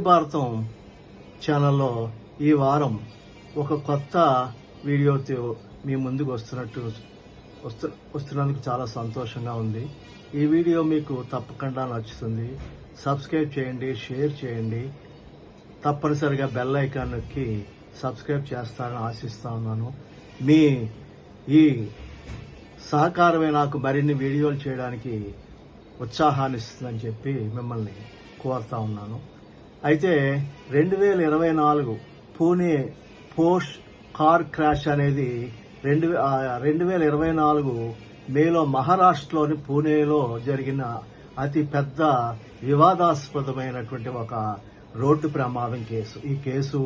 భారతం ఛానల్లో ఈ వారం ఒక కొత్త వీడియోతో మీ ముందుకు వస్తున్నందుకు చాలా సంతోషంగా ఉంది. ఈ వీడియో మీకు తప్పకుండా నచ్చుతుంది. సబ్స్క్రైబ్ చేయండి, షేర్ చేయండి. తప్పనిసరిగా బెల్ ఐకాన్ నొక్కి సబ్స్క్రైబ్ చేస్తారని ఆశిస్తా ఉన్నాను. మీ ఈ సహకారమే నాకు మరిన్ని వీడియోలు చేయడానికి ఉత్సాహాన్ని ఇస్తుందని చెప్పి మిమ్మల్ని కోరుతా ఉన్నాను. అయితే 2024 పూణే పోష్ కార్ క్రాష్ అనేది 2024 మేలో మహారాష్ట్రలోని పూణేలో జరిగిన అతి పెద్ద వివాదాస్పదమైనటువంటి ఒక రోడ్డు ప్రమాదం కేసు. ఈ కేసు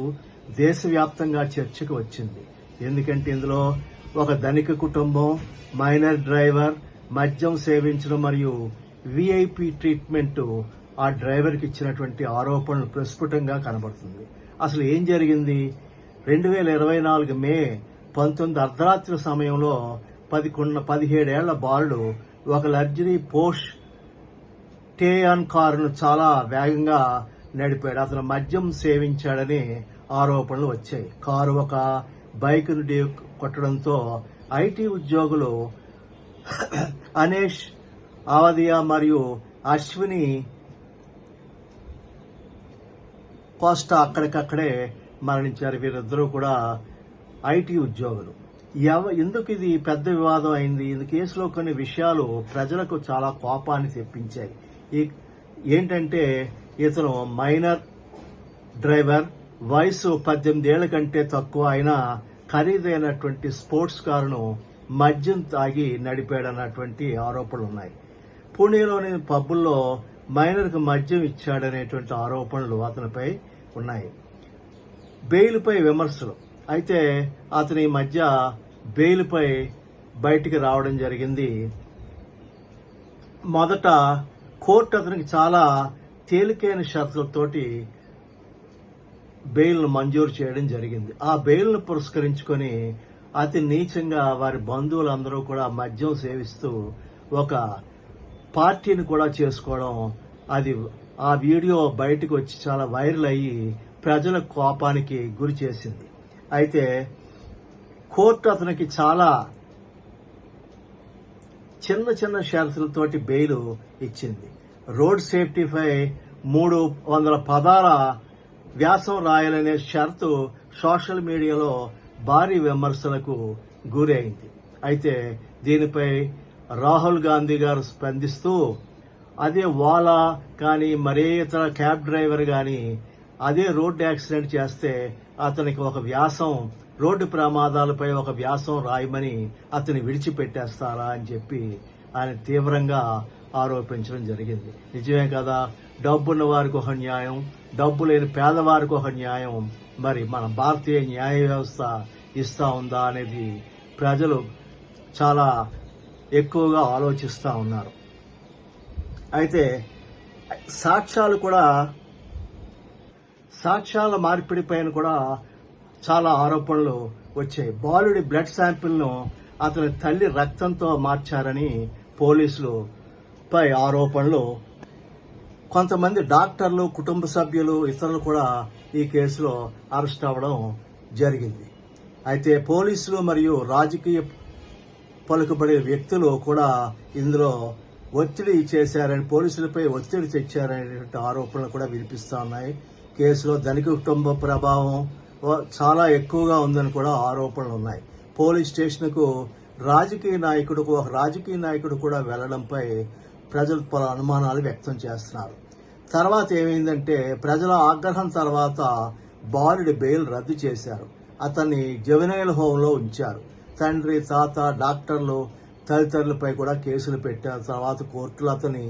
దేశవ్యాప్తంగా చర్చకు వచ్చింది. ఎందుకంటే ఇందులో ఒక ధనిక కుటుంబం, మైనర్ డ్రైవర్, మద్యం సేవించడం మరియు విఐపి ట్రీట్మెంట్ ఆ డ్రైవర్కి ఇచ్చినటువంటి ఆరోపణలు ప్రస్ఫుటంగా కనబడుతుంది. అసలు ఏం జరిగింది? 2024 మే 19 అర్ధరాత్రి సమయంలో 17 ఏళ్ల బాలుడు ఒక లగ్జరీ పోష్ టేయాన్ కారును చాలా వేగంగా నడిపాడు. అతను మద్యం సేవించాడని ఆరోపణలు వచ్చాయి. కారు ఒక బైక్ను ఢీ కొట్టడంతో ఐటీ ఉద్యోగులు అనేష్ ఆవదియా మరియు అశ్విని కోస్టా అక్కడికక్కడే మరణించారు. వీరిద్దరూ కూడా ఐటీ ఉద్యోగులు. ఎందుకు ఇది పెద్ద వివాదం అయింది? ఈ కేసులో కొన్ని విషయాలు ప్రజలకు చాలా కోపాన్ని తెప్పించాయి. ఏంటంటే ఇతను మైనర్ డ్రైవర్, వయసు 18 ఏళ్ల కంటే తక్కువ అయినా ఖరీదైనటువంటి స్పోర్ట్స్ కారును మద్యం తాగి నడిపాడన్నటువంటి ఆరోపణలు ఉన్నాయి. పూణేలోని పబ్బుల్లో మైనర్కు మద్యం ఇచ్చాడనేటువంటి ఆరోపణలు అతనిపై ఉన్నాయి. బెయిల్పై విమర్శలు. అయితే అతని మధ్య బెయిల్పై బయటికి రావడం జరిగింది. మొదట కోర్టు అతనికి చాలా తేలికైన షరతులతోటి బెయిల్ను మంజూరు చేయడం జరిగింది. ఆ బెయిల్ను పురస్కరించుకొని అతి నీచంగా వారి బంధువులందరూ కూడా మద్యం సేవిస్తూ ఒక పార్టీని కూడా చేసుకోవడం, అది ఆ వీడియో బయటకు వచ్చి చాలా వైరల్ అయ్యి ప్రజల కోపానికి గురి చేసింది. అయితే కోర్టు అతనికి చాలా చిన్న షరతులతోటి బెయిల్ ఇచ్చింది. రోడ్ సేఫ్టీపై 300 పదాల వ్యాసం రాయాలనే షరతు సోషల్ మీడియాలో భారీ విమర్శలకు గురైంది. అయితే దీనిపై రాహుల్ గాంధీ గారు స్పందిస్తూ అదే ఓలా కానీ మరే ఇతర క్యాబ్ డ్రైవర్ కానీ అదే రోడ్డు యాక్సిడెంట్ చేస్తే అతనికి ఒక వ్యాసం, రోడ్డు ప్రమాదాలపై ఒక వ్యాసం రాయమని అతన్ని విడిచిపెట్టేస్తారా అని చెప్పి ఆయన తీవ్రంగా ఆరోపించడం జరిగింది. నిజమే కదా, డబ్బున్న వారికి ఒక న్యాయం, డబ్బు లేని పేదవారికి ఒక న్యాయం మరి మన భారతీయ న్యాయ వ్యవస్థ ఇస్తా ఉందా అనేది ప్రజలు చాలా ఎక్కువగా ఆలోచిస్తూ ఉన్నారు. అయితే సాక్ష్యాల మార్పిడి పైన కూడా చాలా ఆరోపణలు వచ్చాయి. బాలుడి బ్లడ్ శాంపిల్ను అతని తల్లి రక్తంతో మార్చారని పోలీసులపై ఆరోపణలు. కొంతమంది డాక్టర్లు, కుటుంబ సభ్యులు, ఇతరులు కూడా ఈ కేసులో అరెస్ట్ అవ్వడం జరిగింది. అయితే పోలీసులు మరియు రాజకీయ పలుకుబడే వ్యక్తులు కూడా ఇందులో ఒత్తిడి చేశారని, పోలీసులపై ఒత్తిడి తెచ్చారనేటువంటి ఆరోపణలు కూడా వినిపిస్తా ఉన్నాయి. కేసులో ధనిక కుటుంబ ప్రభావం చాలా ఎక్కువగా ఉందని కూడా ఆరోపణలు ఉన్నాయి. పోలీస్ స్టేషన్కు ఒక రాజకీయ నాయకుడు కూడా వెళ్లడంపై ప్రజలు పలు అనుమానాలు వ్యక్తం చేస్తున్నారు. తర్వాత ఏమైందంటే ప్రజల ఆగ్రహం తర్వాత బాలుడి బెయిల్ రద్దు చేశారు. అతన్ని జువెనైల్ హోంలో ఉంచారు. తండ్రి, తాత, డాక్టర్లు తదితరులపై కూడా కేసులు పెట్టారు. తర్వాత కోర్టులు అతని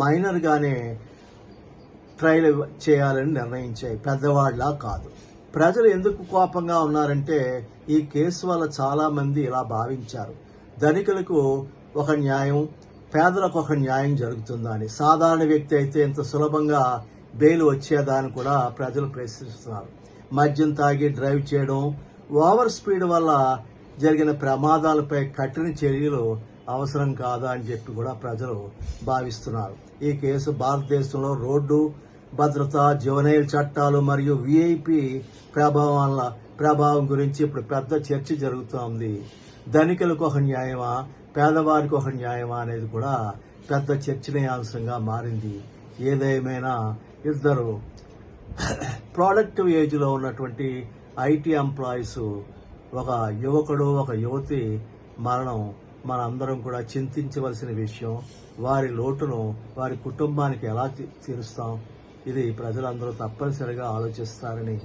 మైనర్ గానే ట్రయల్ చేయాలని నిర్ణయించాయి, పెద్దవాళ్లా కాదు. ప్రజలు ఎందుకు కోపంగా ఉన్నారంటే ఈ కేసు వల్ల చాలా మంది ఇలా భావించారు. ధనికులకు ఒక న్యాయం, పేదలకు ఒక న్యాయం జరుగుతుందా అని. సాధారణ వ్యక్తి అయితే ఇంత సులభంగా బెయిల్ వచ్చేదాన్ని కూడా ప్రజలు ప్రశ్నిస్తున్నారు. మద్యం తాగి డ్రైవ్ చేయడం, ఓవర్ స్పీడ్ వల్ల జరిగిన ప్రమాదాలపై కఠిన చర్యలు అవసరం కాదా అని చెప్పి కూడా ప్రజలు భావిస్తున్నారు. ఈ కేసు భారతదేశంలో రోడ్డు భద్రత, జువెనైల్ చట్టాలు మరియు విఐపి ప్రభావం గురించి ఇప్పుడు పెద్ద చర్చ జరుగుతోంది. ధనికులకు ఒక న్యాయమా, పేదవారికి ఒక న్యాయమా అనేది కూడా పెద్ద చర్చనీయాంశంగా మారింది. ఏదేమైనా ఇద్దరు ప్రొడక్టివ్ ఏజ్లో ఉన్నటువంటి ఐటీ ఎంప్లాయీస్, ఒక యువకుడు, ఒక యువతి మరణం మనందరం కూడా చింతించవలసిన విషయం. వారి లోటును వారి కుటుంబానికి ఎలా తీరుస్తాం, ఇది ప్రజలందరూ తప్పనిసరిగా ఆలోచిస్తారని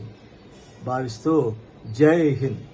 భావిస్తూ జై హింద్.